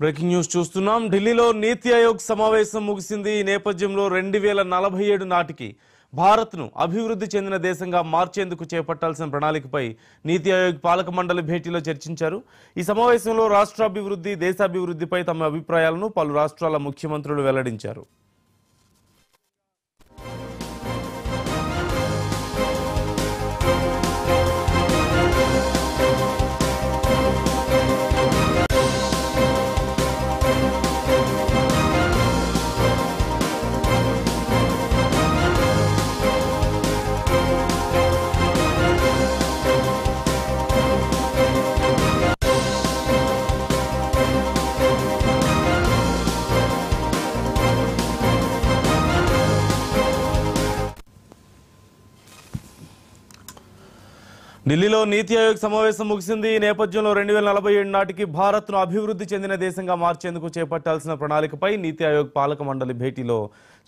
Breaking news చూస్తున్నాం. ఢిల్లీలో నీతి ఆయోగ్ సమావేశం ముగిసింది. ఈ నేపథ్యంలో 2047 నాటికి భారత్ను అభివృద్ధి చెందిన దేశంగా మార్చేందుకు చేపట్టాల్సిన ప్రణాళికపై నీతి ఆయోగ్ పాలక మండలి భేటీలో చర్చించారు. ఈ సమావేశంలో రాష్ట్రాభివృద్ధి, దేశాభివృద్ధిపై తమ అభిప్రాయాలను పలు రాష్ట్రాల ముఖ్యమంత్రులు వెల్లడించారు. ఢిల్లీలో నీతి ఆయోగ్ సమావేశం ముగిసింది. ఈ నేపథ్యంలో 2047 నాటికి భారత్ను అభివృద్ధి చెందిన దేశంగా మార్చేందుకు చేపట్టాల్సిన ప్రణాళికపై నీతి ఆయోగ్ పాలక మండలి భేటీలో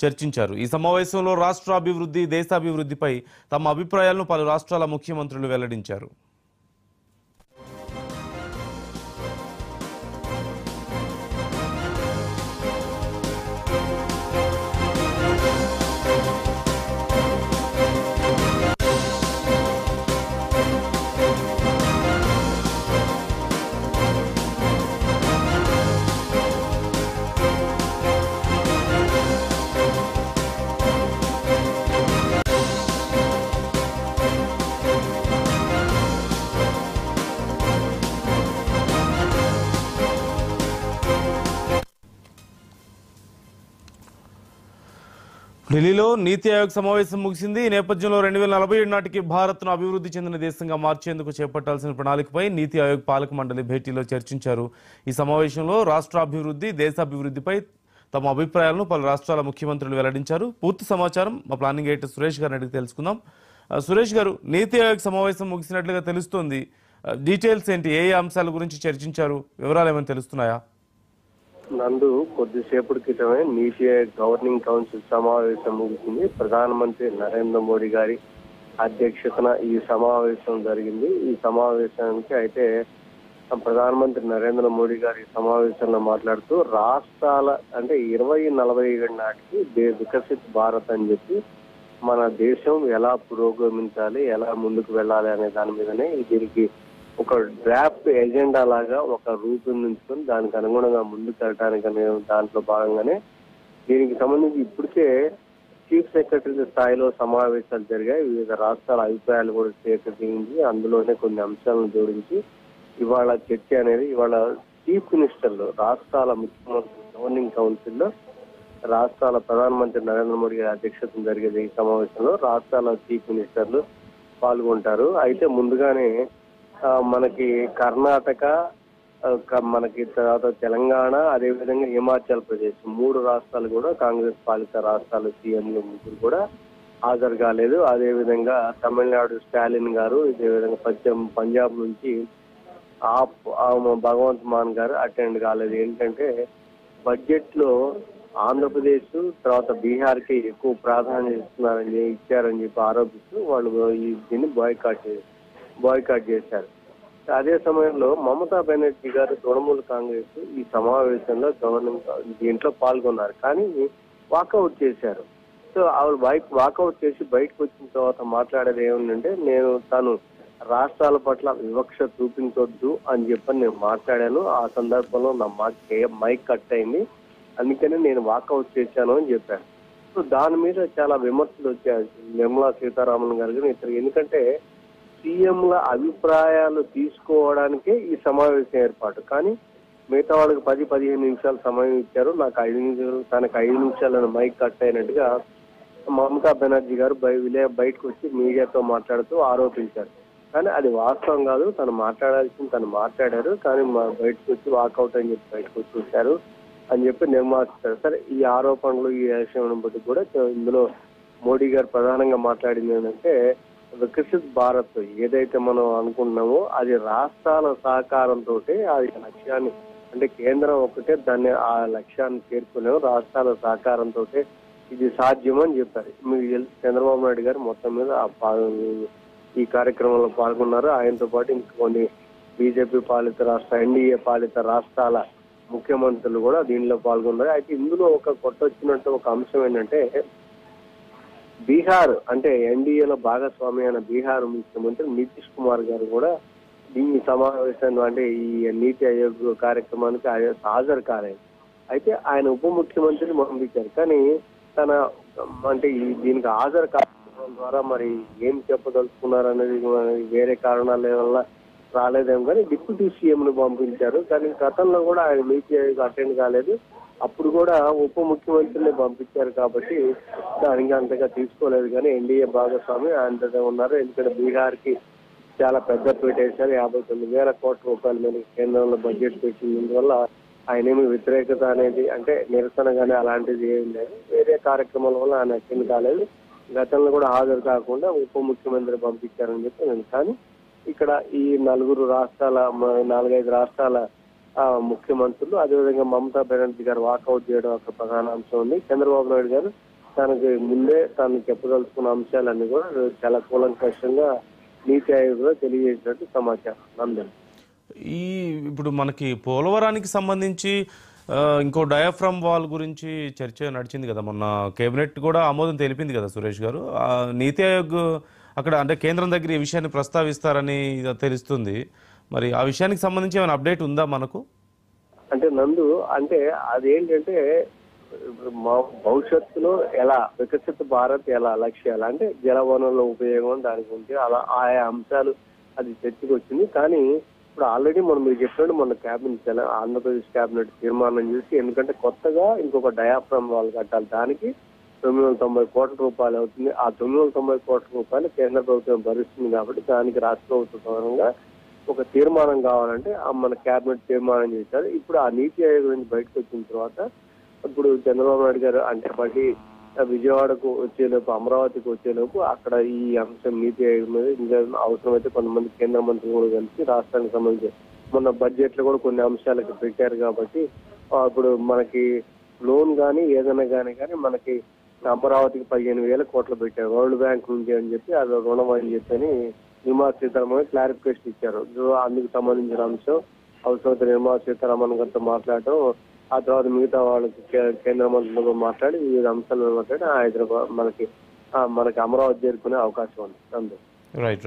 చర్చించారు. ఈ సమావేశంలో రాష్ట్రాభివృద్ధి, దేశాభివృద్ధిపై తమ అభిప్రాయాలను పలు రాష్ట్రాల ముఖ్యమంత్రులు వెల్లడించారు. ఢిల్లీలో నీతి ఆయోగ్ సమావేశం ముగిసింది. ఈ నేపథ్యంలో 2047 నాటికి భారత్ను అభివృద్ధి చెందిన దేశంగా మార్చేందుకు చేపట్టాల్సిన ప్రణాళికపై నీతి ఆయోగ్ పాలక మండలి భేటీలో చర్చించారు. ఈ సమావేశంలో రాష్ట్రాభివృద్ధి, దేశాభివృద్ధిపై తమ అభిప్రాయాలను పలు రాష్ట్రాల ముఖ్యమంత్రులు వెల్లడించారు. పూర్తి సమాచారం మా ప్లానింగ్ ఎడిటర్ సురేష్ గారిని అడిగి తెలుసుకుందాం. సురేష్ గారు, నీతి ఆయోగ్ సమావేశం ముగిసినట్లుగా తెలుస్తోంది. డీటెయిల్స్ ఏంటి? ఏ అంశాల గురించి చర్చించారు? వివరాలు ఏమైనా తెలుస్తున్నాయా? నందు, కొద్దిసేపటి క్రితమే నీతి ఆయోగ్ గవర్నింగ్ కౌన్సిల్ సమావేశం ముగిసింది. ప్రధానమంత్రి నరేంద్ర మోడీ గారి అధ్యక్షతన ఈ సమావేశం జరిగింది. ఈ సమావేశానికి అయితే ప్రధానమంత్రి నరేంద్ర మోడీ గారి సమావేశంలో మాట్లాడుతూ రాష్ట్రాల అంటే 2047 నాటికి వికసిత్ భారత్ అని చెప్పి మన దేశం ఎలా పురోగమించాలి, ఎలా ముందుకు వెళ్ళాలి అనే దాని మీదనే దీనికి ఒక డ్రాఫ్ట్ ఎజెండా లాగా ఒక రూపొందించుకొని దానికి అనుగుణంగా ముందుకు వెళ్ళడానికి దాంట్లో భాగంగానే దీనికి సంబంధించి ఇప్పటికే చీఫ్ సెక్రటరీ స్థాయిలో సమావేశాలు జరిగాయి. వివిధ రాష్ట్రాల అభిప్రాయాలు కూడా సేకరించి అందులోనే కొన్ని అంశాలను జోడించి ఇవాళ చర్చ అనేది ఇవాళ చీఫ్ మినిస్టర్లు, రాష్ట్రాల ముఖ్యమంత్రి గవర్నింగ్ కౌన్సిల్లో రాష్ట్రాల ప్రధానమంత్రి నరేంద్ర మోడీ గారి అధ్యక్షతన జరిగేది. ఈ సమావేశంలో రాష్ట్రాల చీఫ్ మినిస్టర్లు పాల్గొంటారు. అయితే ముందుగానే మనకి కర్ణాటక, మనకి తర్వాత తెలంగాణ, అదేవిధంగా హిమాచల్ ప్రదేశ్ 3 రాష్ట్రాలు కూడా కాంగ్రెస్ పాలిత రాష్ట్రాల సీఎంలు ముగ్గురు కూడా హాజరు కాలేదు. అదేవిధంగా తమిళనాడు స్టాలిన్ గారు, ఇదేవిధంగా పంజాబ్ నుంచి భగవంత్ మాన్ గారు అటెండ్ కాలేదు. ఏంటంటే బడ్జెట్ లో ఆంధ్రప్రదేశ్ తర్వాత బీహార్ కి ఎక్కువ ప్రాధాన్యత ఇచ్చారని చెప్పి ఆరోపిస్తూ వాళ్ళు దీన్ని బాయ్కాట్ చేశారు. అదే సమయంలో మమతా బెనర్జీ గారు తృణమూల్ కాంగ్రెస్ ఈ సమావేశంలో దీంట్లో పాల్గొన్నారు, కానీ వాకౌట్ చేశారు. సో ఆవిడ వాకౌట్ చేసి బయటకు వచ్చిన తర్వాత మాట్లాడేది ఏముందంటే, తను రాష్ట్రాల పట్ల వివక్ష చూపించొద్దు అని చెప్పని నేను మాట్లాడాను. ఆ సందర్భంలో నా మైక్ కట్ అయింది, అందుకని నేను వాకౌట్ చేశాను అని చెప్పాను. సో దాని మీద చాలా విమర్శలు వచ్చాయి నిర్మలా సీతారామన్ గారు. ఎందుకంటే సీఎంల అభిప్రాయాలు తీసుకోవడానికే ఈ సమావేశం ఏర్పాటు, కానీ మిగతా వాళ్ళకి 10-15 నిమిషాలు సమయం ఇచ్చారు. తనకు 5 నిమిషాలను మైక్ కట్ అయినట్టుగా మమతా బెనర్జీ గారు బయటకు వచ్చి మీడియాతో మాట్లాడుతూ ఆరోపించారు. కానీ అది వాస్తవం కాదు. తను మాట్లాడాల్సింది తను మాట్లాడారు, కానీ బయటకు వచ్చి వాకౌట్ అని చెప్పి బయటకు వచ్చేసారు అని చెప్పి నిర్మాణిస్తారు. సరే, ఈ ఆరోపణలు ఈ విషయం బట్టి కూడా ఇందులో మోడీ గారు ప్రధానంగా మాట్లాడింది ఏంటంటే, వికసిత్ భారత్ ఏదైతే మనం అనుకుంటున్నామో అది రాష్ట్రాల సహకారంతో అది లక్ష్యాన్ని, అంటే కేంద్రం ఒకటే దాన్ని ఆ లక్ష్యాన్ని చేరుకునేమో రాష్ట్రాల సహకారంతో ఇది సాధ్యం అని చెప్పారు. మీకు తెలుసు, చంద్రబాబు నాయుడు గారు మొత్తం మీద ఈ కార్యక్రమంలో పాల్గొన్నారు. ఆయనతో పాటు ఇంకా కొన్ని బీజేపీ పాలిత రాష్ట్ర, ఎన్డీఏ పాలిత రాష్ట్రాల ముఖ్యమంత్రులు కూడా దీనిలో పాల్గొన్నారు. అయితే ఇందులో ఒక కొట్టొచ్చినట్టు ఒక అంశం ఏంటంటే బీహార్ అంటే ఎన్డీఏలో భాగస్వామి అయిన బీహార్ ముఖ్యమంత్రి నితీష్ కుమార్ గారు కూడా ఈ సమావేశాన్ని అంటే ఈ నీతి ఆయోగ్ కార్యక్రమానికి హాజరు కాలేదు. అయితే ఆయన ఉప ముఖ్యమంత్రిని పంపించారు. కానీ తన అంటే దీనికి హాజరు కావడం ద్వారా మరి ఏం చెప్పదలుచుకున్నారు అనేది వేరే కారణాల వల్ల రాలేదేమో కానీ డిప్యూటీ సీఎం ను పంపించారు. కానీ గతంలో కూడా ఆయన నీతి ఆయోగ్ అటెండ్ కాలేదు. అప్పుడు కూడా ఉప ముఖ్యమంత్రిని పంపించారు కాబట్టి దానికి అంతగా తీసుకోలేదు. కానీ ఎన్డీఏ భాగస్వామి ఆయనతో ఉన్నారు. ఎందుకంటే బీహార్ కి చాలా పెద్ద పీట వేశారు. 59,000 కోట్ల రూపాయల మీద కేంద్రంలో బడ్జెట్ పెట్టినందువల్ల ఆయనేమి వ్యతిరేకత అనేది అంటే నిరసన కానీ అలాంటిది ఏం లేదు. వేరే కార్యక్రమాల వల్ల ఆయన అటెండ్ కాలేదు. గతంలో కూడా హాజరు కాకుండా ఉప ముఖ్యమంత్రి పంపించారని చెప్పి నేను. కానీ ఇక్కడ ఈ 4 రాష్ట్రాల 4-5 రాష్ట్రాల ముఖ్యమంత్రులు అదేవిధంగా మమతా బెనర్జీ గారు వాకౌట్ చేయడం ఒక ప్రధాన అంశం ఉంది. చంద్రబాబు నాయుడు గారు తనకి ముందే తాను చెప్పదలుచుకున్న అంశాలన్నీ కూడా చాలా కూలంకషంగా నీతి ఆయోగ్ లో తెలియజేసినట్టు సమాచారం. నందన్, ఇప్పుడు మనకి పోలవరానికి సంబంధించి ఇంకో డయాఫ్రమ్ వాల్ గురించి చర్చ నడిచింది కదా, మొన్న కేబినెట్ కూడా ఆమోదం తెలిపింది కదా సురేష్ గారు. నీతి ఆయోగ్ అక్కడ అంటే కేంద్రం దగ్గర ఈ విషయాన్ని ప్రస్తావిస్తారని తెలుస్తుంది. మరి ఆ విషయానికి సంబంధించి ఏమైనా అప్డేట్ ఉందా మనకు? అంటే నందు అంటే అదేంటంటే భవిష్యత్తులో ఎలా వికసిత భారత్ ఎలా లక్ష్యాలు అంటే జల వనరుల ఉపయోగం దాని గురించి అలా ఆయా అంశాలు అది చర్చకు వచ్చింది. కానీ ఇప్పుడు ఆల్రెడీ మీరు చెప్పినట్టు మన క్యాబినెట్ ఆంధ్రప్రదేశ్ క్యాబినెట్ తీర్మానం చేసి ఎందుకంటే కొత్తగా ఇంకొక డయాఫ్రమ్ వాల్ కట్టాలి. దానికి 990 కోట్ల రూపాయలు అవుతుంది. ఆ 990 కోట్ల రూపాయలు కేంద్ర ప్రభుత్వం భరిస్తుంది కాబట్టి దానికి రాష్ట్ర ప్రభుత్వ పరంగా ఒక తీర్మానం కావాలంటే మన క్యాబినెట్ తీర్మానం చేశారు. ఇప్పుడు ఆ నీతి ఆయోగ్ నుంచి బయటకు వచ్చిన తర్వాత ఇప్పుడు చంద్రబాబు నాయుడు గారు అంటే మళ్ళీ విజయవాడకు వచ్చేలోపు అమరావతికి వచ్చేలోపు అక్కడ ఈ అంశం నీతి ఆయోగ్ మీద ఇంకా అవసరమైతే కొంతమంది కేంద్ర మంత్రులు కూడా కలిసి రాష్ట్రానికి సంబంధించి మొన్న బడ్జెట్ లో కూడా కొన్ని అంశాలకు పెట్టారు. కాబట్టి ఇప్పుడు మనకి లోన్ కానీ ఏదైనా కానీ మనకి అమరావతికి 15,000 కోట్లు పెట్టారు వరల్డ్ బ్యాంక్ నుంచి అని చెప్పి అది రుణం అని చెప్పని నిర్మలా సీతారామన్ క్లారిఫికేషన్ ఇచ్చారు. అందుకు సంబంధించిన అంశం అవసరమైతే నిర్మలా సీతారామన్ గారితో మాట్లాడటం, ఆ తర్వాత మిగతా వాళ్ళకి కేంద్ర మంత్రులతో మాట్లాడి వివిధ అంశాలను మాట్లాడి హైదరాబాద్ మనకి అమరావతి చేరుకునే అవకాశం ఉంది. రైట్.